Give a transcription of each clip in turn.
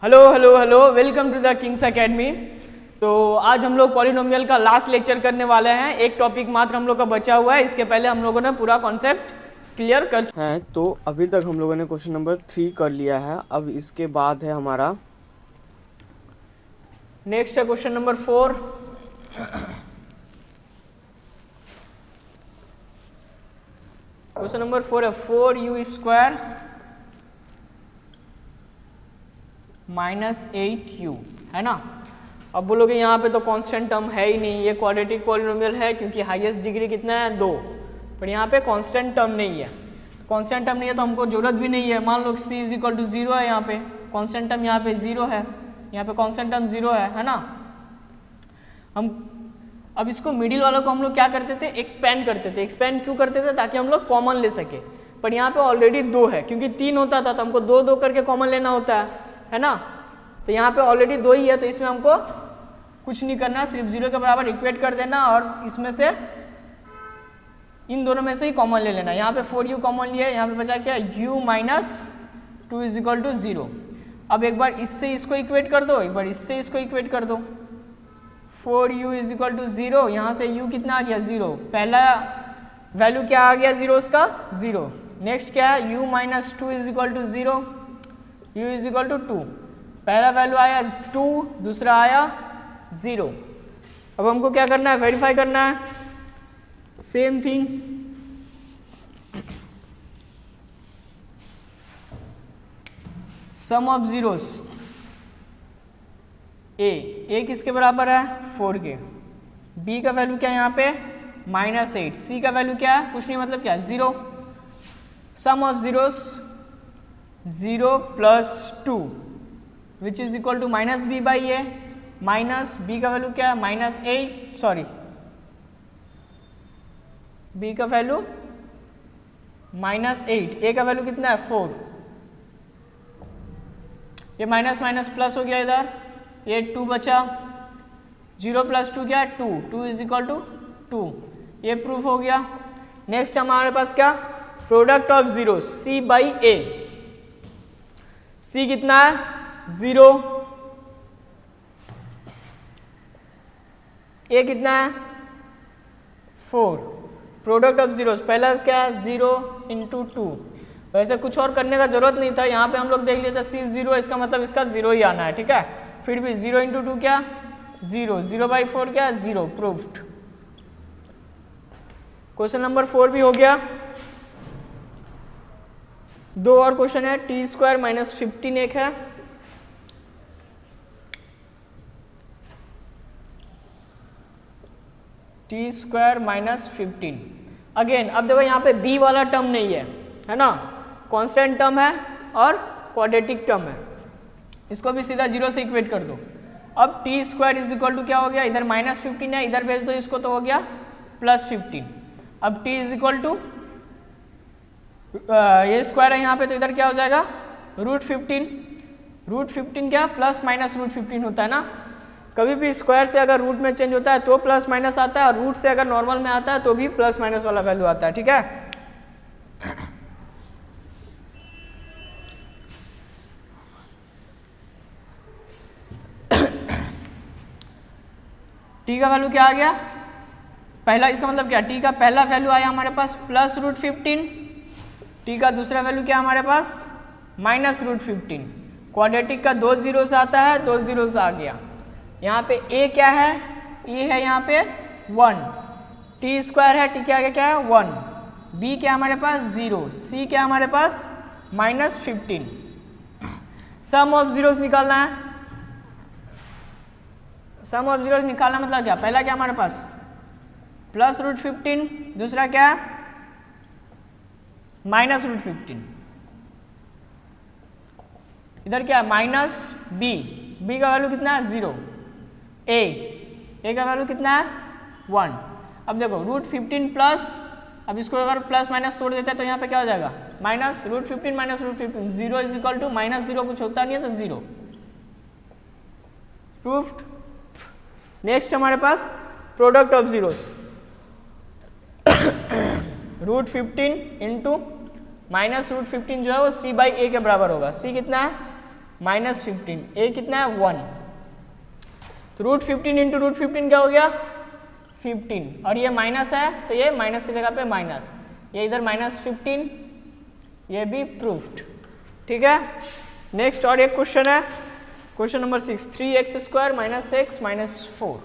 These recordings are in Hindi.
Hello hello hello, welcome to the King's academy. तो आज हम लोग पॉलिनोमियल का लास्ट लेक्चर करने वाले हैं। एक टॉपिक मात्र हम लोग का बचा हुआ है। इसके पहले हम लोगों ने पूरा कॉन्सेप्ट क्लियर कर है। तो अभी तक हम लोगों ने क्वेश्चन नंबर 3 कर लिया है। अब इसके बाद है हमारा नेक्स्ट है क्वेश्चन नंबर 4। क्वेश्चन नंबर 4 है 4u² - 8u, है ना। अब बोलोगे यहाँ पे तो कांस्टेंट टर्म है ही नहीं, ये क्वाड्रेटिक पॉलिनोमियल है क्योंकि हाईएस्ट डिग्री कितना है 2, पर यहाँ पे कांस्टेंट टर्म नहीं है। कांस्टेंट टर्म नहीं है तो हमको जरूरत भी नहीं है। मान लो c = 0 है, यहाँ पे कांस्टेंट टर्म यहाँ पे 0 है, यहाँ पे कांस्टेंट टर्म 0 है ना। हम अब इसको मिडिल वालों को हम लोग क्या करते थे, एक्सपेंड करते थे। एक्सपेंड क्यों करते थे? ताकि हम लोग कॉमन ले सके। पर यहाँ पे ऑलरेडी 2 है, क्योंकि 3 होता था तो हमको 2 2 करके कॉमन लेना होता है ना। तो यहाँ पे ऑलरेडी 2 ही है, तो इसमें हमको कुछ नहीं करना, सिर्फ 0 के बराबर इक्वेट कर देना और इसमें से इन दोनों में से ही कॉमन ले लेना। यहाँ पे 4u कॉमन लिया, यहाँ पे बचा क्या, u - 2 = 0। अब एक बार इससे इसको इक्वेट कर दो, एक बार इससे इसको इक्वेट कर दो। 4u = 0, यहाँ से u कितना आ गया 0, पहला वैल्यू क्या आ गया 0 उसका 0। नेक्स्ट क्या है, u - 2 = 0, u = 2, पहला वैल्यू आया 2, दूसरा आया 0। अब हमको क्या करना है, वेरीफाई करना है। Same thing, sum of zeros a किसके बराबर है, 4 के। बी का वैल्यू क्या है यहाँ पे -8, सी का वैल्यू क्या है, कुछ नहीं मतलब क्या 0। Sum of zeros 0 + 2 which is equal to -b/a, minus b का वैल्यू क्या है -8, सॉरी बी का वैल्यू -8, ए का वैल्यू कितना है 4। ये माइनस माइनस प्लस हो गया इधर, ये 2 बचा, 0 + 2 क्या है 2, 2 = 2, ये प्रूफ हो गया। नेक्स्ट हमारे पास क्या, product of zero c/a। c कितना है 0, a कितना है 4। प्रोडक्ट ऑफ जीरोस पहला क्या है 0 × 2। वैसे कुछ और करने का जरूरत नहीं था, यहाँ पे हम लोग देख लेते c 0 है, इसका मतलब इसका 0 ही आना है, ठीक है। फिर भी 0 × 2 क्या 0, 0/4 क्या 0, प्रूफ्ड। क्वेश्चन नंबर 4 भी हो गया। 2 और क्वेश्चन है, t² - 15 एक है। t² - 15 again. अब देखो यहाँ पे b वाला टर्म नहीं है ना, कांस्टेंट टर्म है और क्वाड्रेटिक टर्म है। इसको भी सीधा 0 से इक्वेट कर दो। अब t² = क्या हो गया, इधर -15 है, इधर भेज दो इसको तो हो गया +15। अब t = ये स्क्वायर है यहाँ पे, तो इधर क्या हो जाएगा √15। √15 क्या ±√15 होता है ना। कभी भी स्क्वायर से अगर रूट में चेंज होता है तो प्लस माइनस आता है, और रूट से अगर नॉर्मल में आता है तो भी प्लस माइनस वाला वैल्यू आता है, ठीक है। t का वैल्यू क्या आ गया, पहला, इसका मतलब क्या, t का पहला वैल्यू आया हमारे पास +√15, t का दूसरा वैल्यू क्या हमारे पास -√15। क्वाड्रेटिक का 2 जीरोस आता है, 2 जीरोस आ गया। यहाँ पे a क्या है, e है यहाँ पे 1, t² है, t के आगे क्या है 1, b क्या हमारे पास 0, c क्या हमारे पास -15। सम ऑफ जीरोस निकालना है। सम ऑफ जीरोस निकालना मतलब क्या, पहला क्या हमारे पास +√15, दूसरा क्या है -√15, इधर क्या है -b का वैल्यू कितना है 0, a का वैल्यू कितना है 1। अब देखो √15 प्लस, अब इसको अगर प्लस माइनस तोड़ देते हैं तो यहाँ पे क्या हो जाएगा -√15 - √15, 0 = -0, कुछ होता नहीं है तो 0, प्रूफ्ड। नेक्स्ट हमारे पास प्रोडक्ट ऑफ जीरोस √15 × -√15 जो है वो c/a के बराबर होगा। c कितना है -15, ए कितना है 1, तो √15 इंटू √15 क्या हो गया 15, और ये माइनस है तो ये माइनस की जगह पे माइनस, ये इधर -15, ये भी प्रूफ्ड। ठीक है, नेक्स्ट और एक क्वेश्चन है, question number 6, 3x² - x - 4।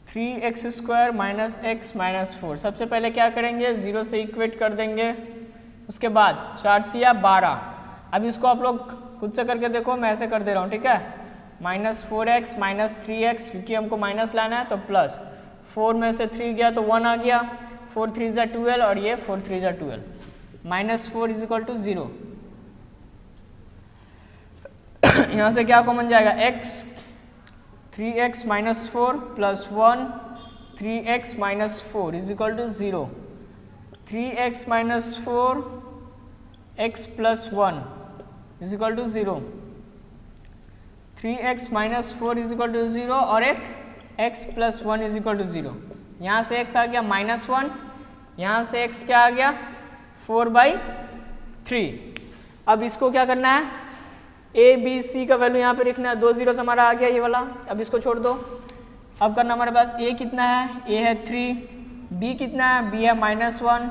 3x² - x - 4, सबसे पहले क्या करेंगे 0 से इक्वेट कर देंगे, उसके बाद 4 तिया 12। अब इसको आप लोग खुद से करके देखो, मैं ऐसे कर दे रहा हूँ, ठीक है, -4x - 3x, क्योंकि हमको माइनस लाना है तो प्लस, 4 में से 3 गया तो 1 आ गया, 4 3 = 12 और ये 4 3 = 12, -4 = 0। यहाँ से क्या कॉमन जाएगा x, 3x - 4 + 1, 3x - 4 = 0, 3x - 4 x + 1 = 0, 3x - 4 = 0 और एक x + 1 = 0। यहाँ से x आ गया -1, यहाँ से x क्या आ गया 4/3। अब इसको क्या करना है, a b c का वैल्यू यहाँ पे लिखना है, 2 zeros हमारा आ गया ये वाला, अब इसको छोड़ दो। अब करना हमारे पास a कितना है, a है 3, b कितना है, b है -1,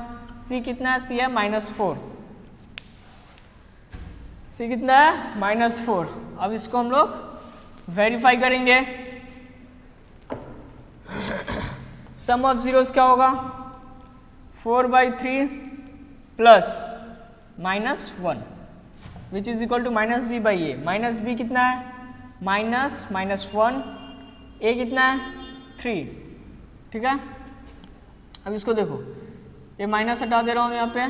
c कितना है, c है -4, c कितना है -4। अब इसको हम लोग वेरीफाई करेंगे, सम ऑफ जीरोस क्या होगा 4/3 plus -1 which is equal to -b/a, -b कितना है -1, a कितना है 3। ठीक है, अब इसको देखो, ये माइनस हटा दे रहा हूँ, यहाँ पे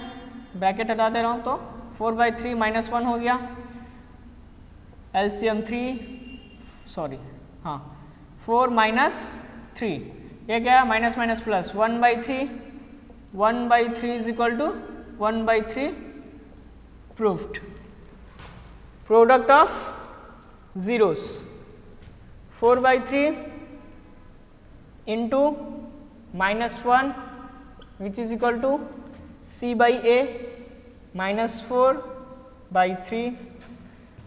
ब्रैकेट हटा दे रहा हूँ, तो 4/3 -1 हो गया, LCM 4 - 3, ये क्या है minus plus 1/3, 1/3 is equal to 1/3 proved. Product of zeros 4/3 into -1 which is equal to c/a -4/3,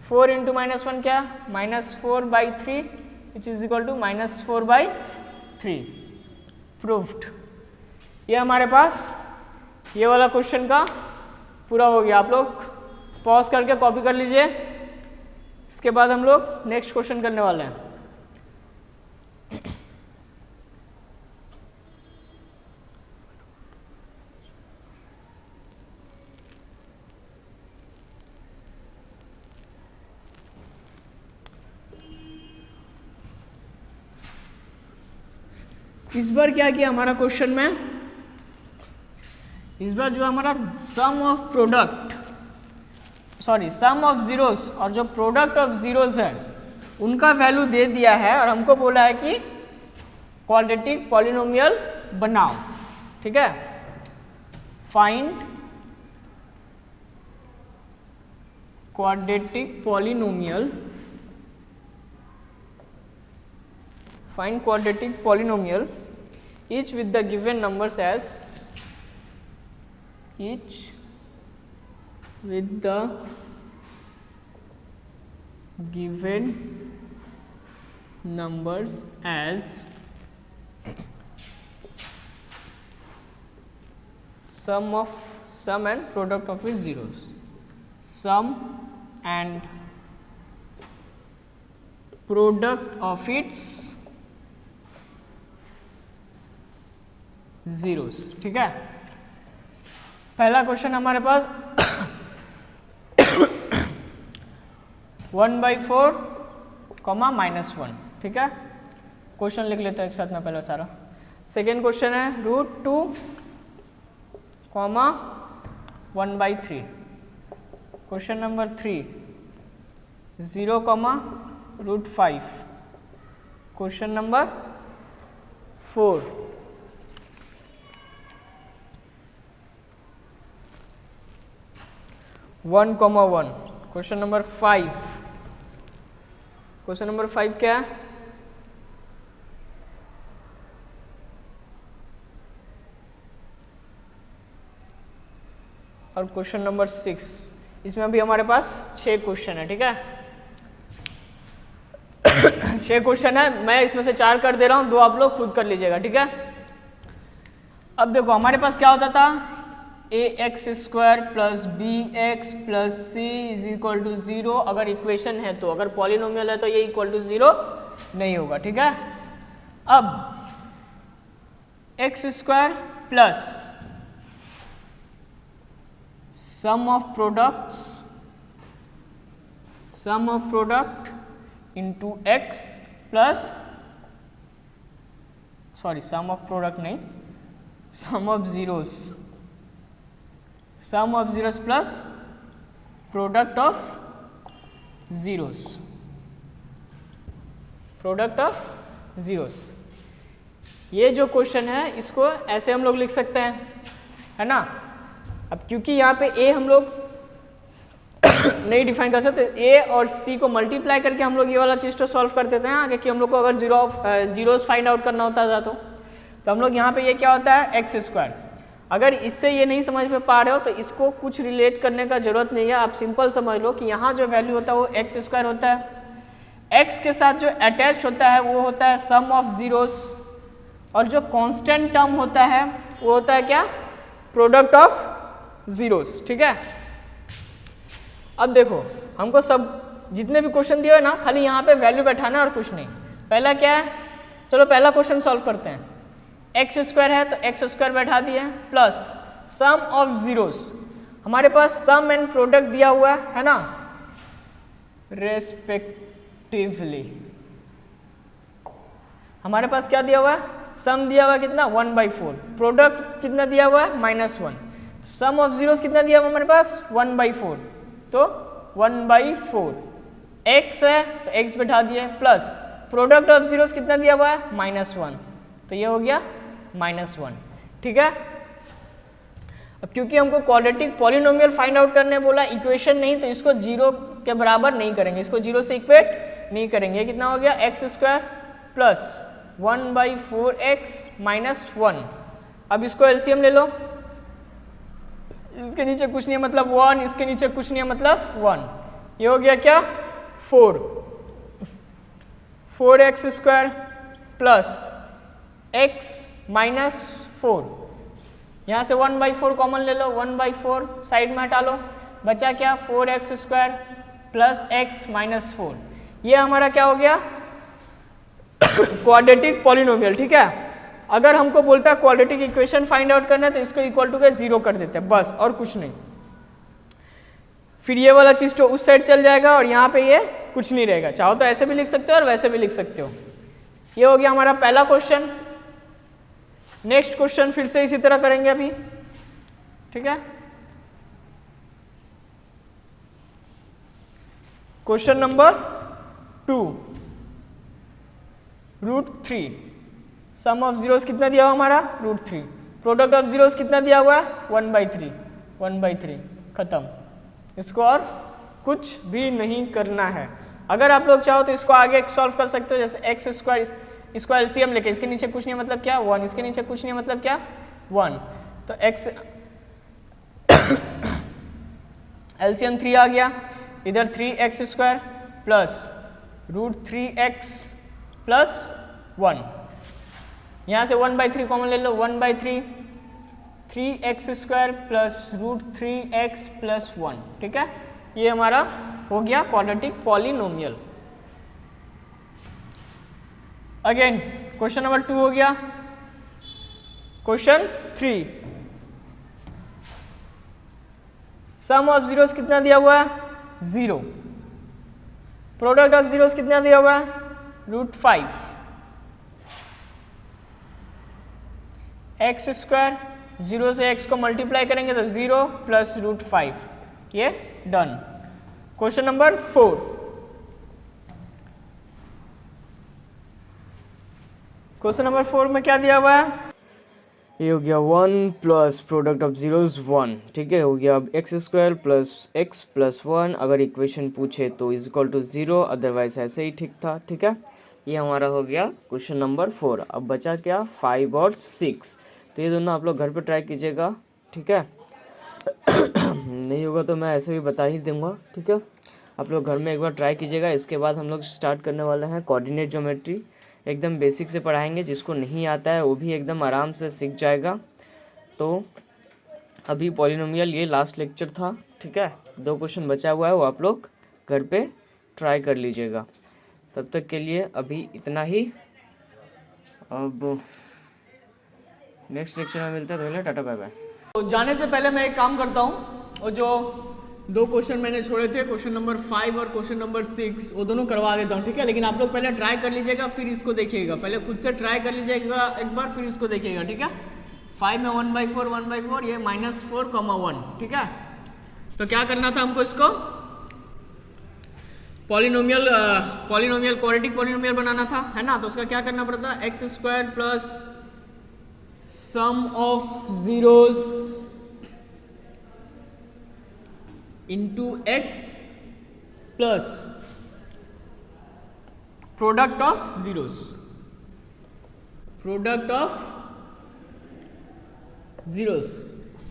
4 into -1 क्या -4/3 which is equal to -4/3 proved. ये हमारे पास ये वाला क्वेश्चन का पूरा हो गया। आप लोग पॉज करके कॉपी कर लीजिए, इसके बाद हम लोग नेक्स्ट क्वेश्चन करने वाले हैं। इस बार क्या किया हमारा क्वेश्चन में, इस बार जो हमारा सम ऑफ जीरोस और जो प्रोडक्ट ऑफ जीरोस है उनका वैल्यू दे दिया है और हमको बोला है कि क्वाड्रेटिक पॉलिनोमियल बनाओ। ठीक है, find quadratic polynomial, find quadratic polynomial each with the given numbers as each with the given numbers as sum and product of its zeros, sum and product of its zeros. ठीक है, पहला क्वेश्चन हमारे पास 1/4, -1। ठीक है, क्वेश्चन लिख लेते हैं एक साथ में पहले सारा। सेकेंड क्वेश्चन है √2, 1/3। Question number 3 0, √5। Question number 4 1,1। Question number 5, question number 5 क्या है 1 और क्वेश्चन नंबर 6। इसमें अभी हमारे पास 6 क्वेश्चन है, ठीक है। 6 क्वेश्चन है, मैं इसमें से 4 कर दे रहा हूँ, 2 आप लोग खुद कर लीजिएगा, ठीक है। अब देखो हमारे पास क्या होता था, ax² plus bx plus c is equal to 0 अगर इक्वेशन है तो, अगर पॉलिनोमियल है तो ये इक्वल टू 0 नहीं होगा, ठीक है। अब x² plus sum of product into x plus, sorry sum of product नहीं, sum of zeros plus product of zeros. ये जो क्वेश्चन है इसको ऐसे हम लोग लिख सकते हैं, है ना। अब क्योंकि यहाँ पे a हम लोग नहीं डिफाइन कर सकते, a और c को मल्टीप्लाई करके हम लोग ये वाला चीज तो सॉल्व कर देते हैं आगे, कि हम लोग को अगर जीरोस फाइंड आउट करना होता था तो हम लोग यहाँ पे ये क्या होता है x²। अगर इससे ये नहीं समझ में पा रहे हो तो इसको कुछ रिलेट करने का जरूरत नहीं है, आप सिंपल समझ लो कि यहाँ जो वैल्यू होता है वो x² होता है, x के साथ जो अटैच होता है वो होता है सम ऑफ जीरोस, और जो कांस्टेंट टर्म होता है वो होता है क्या, प्रोडक्ट ऑफ जीरोस, ठीक है। अब देखो हमको सब जितने भी क्वेश्चन दिए हो ना, खाली यहाँ पे वैल्यू बैठाना और कुछ नहीं। पहला क्या है, चलो पहला क्वेश्चन सॉल्व करते हैं। x² है तो x² बैठा दिए प्लस सम ऑफ जीरोस, हमारे पास सम एंड प्रोडक्ट दिया हुआ है ना, रेस्पेक्टिवली। हमारे पास क्या दिया हुआ है, सम दिया हुआ है कितना 1/4, प्रोडक्ट कितना दिया हुआ है -1, सम ऑफ जीरोस कितना दिया हुआ हमारे पास 1/4, तो 1/4 x है तो x बैठा दिए प्लस प्रोडक्ट ऑफ जीरोस कितना दिया हुआ है -1, तो ये हो गया -1, ठीक है। अब क्योंकि हमको क्वाड्रेटिक पॉलिनोमियल फाइंड आउट करने बोला, इक्वेशन नहीं, तो इसको 0 के बराबर नहीं करेंगे, इसको 0 से इक्वेट नहीं करेंगे। कितना हो गया x² प्लस 1/4x -1। अब इसको एलसीएम ले लो, इसके नीचे कुछ नहीं है मतलब 1, इसके नीचे कुछ नहीं है मतलब 1, ये हो गया क्या 4x² प्लस x -4, यहाँ से 1/4 कॉमन ले लो, 1/4 साइड में हटा लो, बचा क्या 4x² प्लस x -4, ये हमारा क्या हो गया क्वाड्रेटिक पॉलिनोमियल, ठीक है। अगर हमको बोलता है क्वाड्रेटिक इक्वेशन फाइंड आउट करना है तो इसको इक्वल टू के 0 कर देते हैं बस, और कुछ नहीं। फिर ये वाला चीज तो उस साइड चल जाएगा और यहाँ पे ये कुछ नहीं रहेगा, चाहो तो ऐसे भी लिख सकते हो और वैसे भी लिख सकते हो। ये हो गया हमारा पहला क्वेश्चन। नेक्स्ट क्वेश्चन फिर से इसी तरह करेंगे अभी, ठीक है। Question number 2, √3, sum of zeros कितना दिया हुआ हमारा √3, प्रोडक्ट ऑफ जीरोस कितना दिया हुआ है 1/3, खत्म। इसको और कुछ भी नहीं करना है। अगर आप लोग चाहो तो इसको आगे सॉल्व कर सकते हो, जैसे x², इसको एलसीएम लेके, इसके नीचे कुछ नहीं मतलब क्या 1, इसके नीचे कुछ नहीं मतलब क्या 1, तो x एलसीएम 3 आ गया, इधर 3x² प्लस √3x प्लस 1, यहाँ से 1/3 कॉमन ले लो, 1/3, 3x² प्लस √3x प्लस 1, ठीक है। ये हमारा हो गया quadratic polynomial. Again question number 2 हो गया। क्वेश्चन 3, सम ऑफ जीरोस कितना दिया हुआ है 0, प्रोडक्ट ऑफ जीरोस कितना दिया हुआ है √5, x², 0 से x को मल्टीप्लाई करेंगे तो 0 प्लस √5, ये done. Question number 4, question number 4 में क्या दिया हुआ है, ये हो गया 1 प्लस प्रोडक्ट ऑफ जीरोस 1, ठीक है। हो गया अब x² प्लस x प्लस 1, अगर इक्वेशन पूछे तो इज इक्वल टू 0, अदरवाइज ऐसे ही ठीक था, ठीक है। ये हमारा हो गया क्वेश्चन नंबर 4। अब बचा क्या 5 और 6, तो ये दोनों आप लोग घर पे ट्राई कीजिएगा, ठीक है। नहीं होगा तो मैं ऐसे भी बता ही दूंगा, ठीक है। आप लोग घर में एक बार ट्राई कीजिएगा। इसके बाद हम लोग स्टार्ट करने वाले हैं कोऑर्डिनेट ज्योमेट्री। एकदम बेसिक से पढ़ाएंगे, जिसको नहीं आता है वो भी एकदम आराम से सीख जाएगा। तो अभी पॉलिनोमियल ये लास्ट लेक्चर था, ठीक है। 2 क्वेश्चन बचा हुआ है, वो आप लोग घर पे ट्राई कर लीजिएगा। तब तक के लिए अभी इतना ही। अब नेक्स्ट लेक्चर में मिलते हैं। तो टाटा बाय बाय। तो जाने से पहले मैं एक काम करता हूँ, और जो 2 क्वेश्चन मैंने छोड़े थे, क्वेश्चन नंबर 5 और क्वेश्चन नंबर 6, वो दोनों करवा देता हूँ, ठीक है। लेकिन आप लोग पहले ट्राई कर लीजिएगा, फिर इसको देखिएगा। पहले खुद से ट्राई कर लीजिएगा एक बार, फिर इसको देखिएगा, ठीक है। 5 में 1/4 ये -4, 1, ठीक है। तो क्या करना था हमको, इसको पॉलिनोमियल क्वाड्रेटिक पॉलिनोमियल बनाना था, है ना। तो उसका क्या करना पड़ता है, x² plus sum of zeros into x plus product of zeros,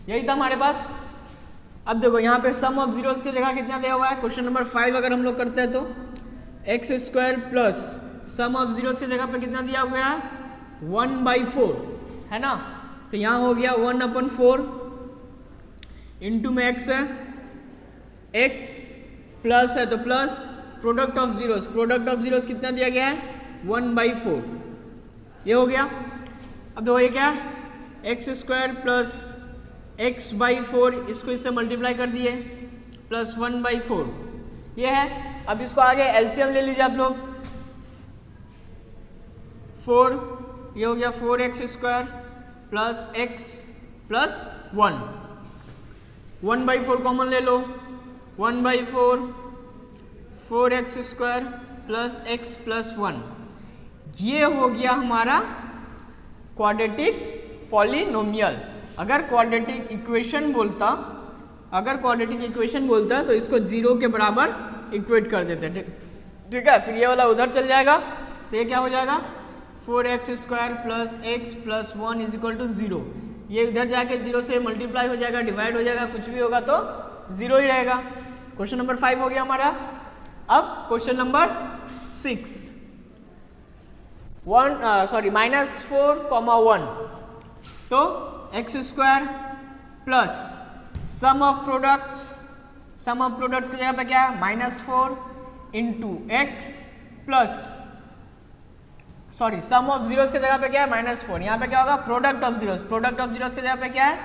यही था हमारे पास। अब देखो यहाँ पे सम ऑफ जीरोस की जगह कितना दिया हुआ है, क्वेश्चन नंबर 5 अगर हम लोग करते हैं तो x² plus sum of zeros की जगह पे कितना दिया हुआ है, 1/4, है ना। तो यहाँ हो गया 1/4 इंटू में x है, x प्लस है तो प्लस प्रोडक्ट ऑफ जीरोस कितना दिया गया है, 1/4, ये हो गया। अब देखो ये क्या, x² प्लस x/4, इसको इससे मल्टीप्लाई कर दिए, प्लस 1/4, ये है। अब इसको आगे एलसीएम ले लीजिए आप लोग, 4, ये हो गया 4x² plus x plus 1, 1/4 common ले लो, 1/4 4x² प्लस x प्लस 1, ये हो गया हमारा क्वाड्रेटिक पॉलिनोमियल। अगर क्वाड्रेटिक इक्वेशन बोलता तो इसको 0 के बराबर इक्वेट कर देते, ठीक है। फिर ये वाला उधर चल जाएगा, तो ये क्या हो जाएगा, 4x² plus x plus 1 is equal to 0। ये उधर जाके 0 से मल्टीप्लाई हो जाएगा, डिवाइड हो जाएगा, कुछ भी होगा तो 0 ही रहेगा। क्वेश्चन नंबर 5 हो गया हमारा। अब क्वेश्चन नंबर 6, -4, 1, तो x² plus sum of products की जगह पे क्या है, -4 into x plus sum of zeros की जगह पे क्या है, -4, यहाँ पे क्या होगा, प्रोडक्ट ऑफ जीरोस की जगह पे क्या है,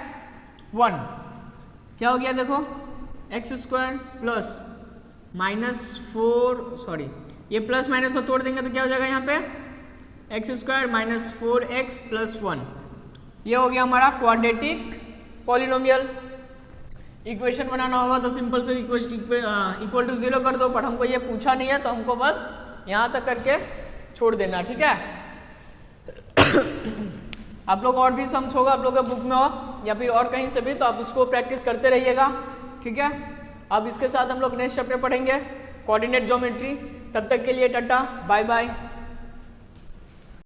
1, क्या हो गया देखो, x² प्लस -4, ये प्लस माइनस को तोड़ देंगे तो क्या हो जाएगा यहाँ पे, x² माइनस 4x प्लस 1, ये हो गया हमारा क्वाड्रेटिक पॉलिनोमियल। इक्वेशन बनाना होगा तो सिंपल से इक्वल टू 0 कर दो, पर हमको ये पूछा नहीं है तो हमको बस यहाँ तक करके छोड़ देना, ठीक है। आप लोग और भी सम्स होगा आप लोग के बुक में हो या फिर और कहीं से भी, तो आप उसको प्रैक्टिस करते रहिएगा, ठीक है। अब इसके साथ हम लोग नेक्स्ट चैप्टर पढ़ेंगे कोऑर्डिनेट ज्योमेट्री। तब तक के लिए टाटा बाय बाय।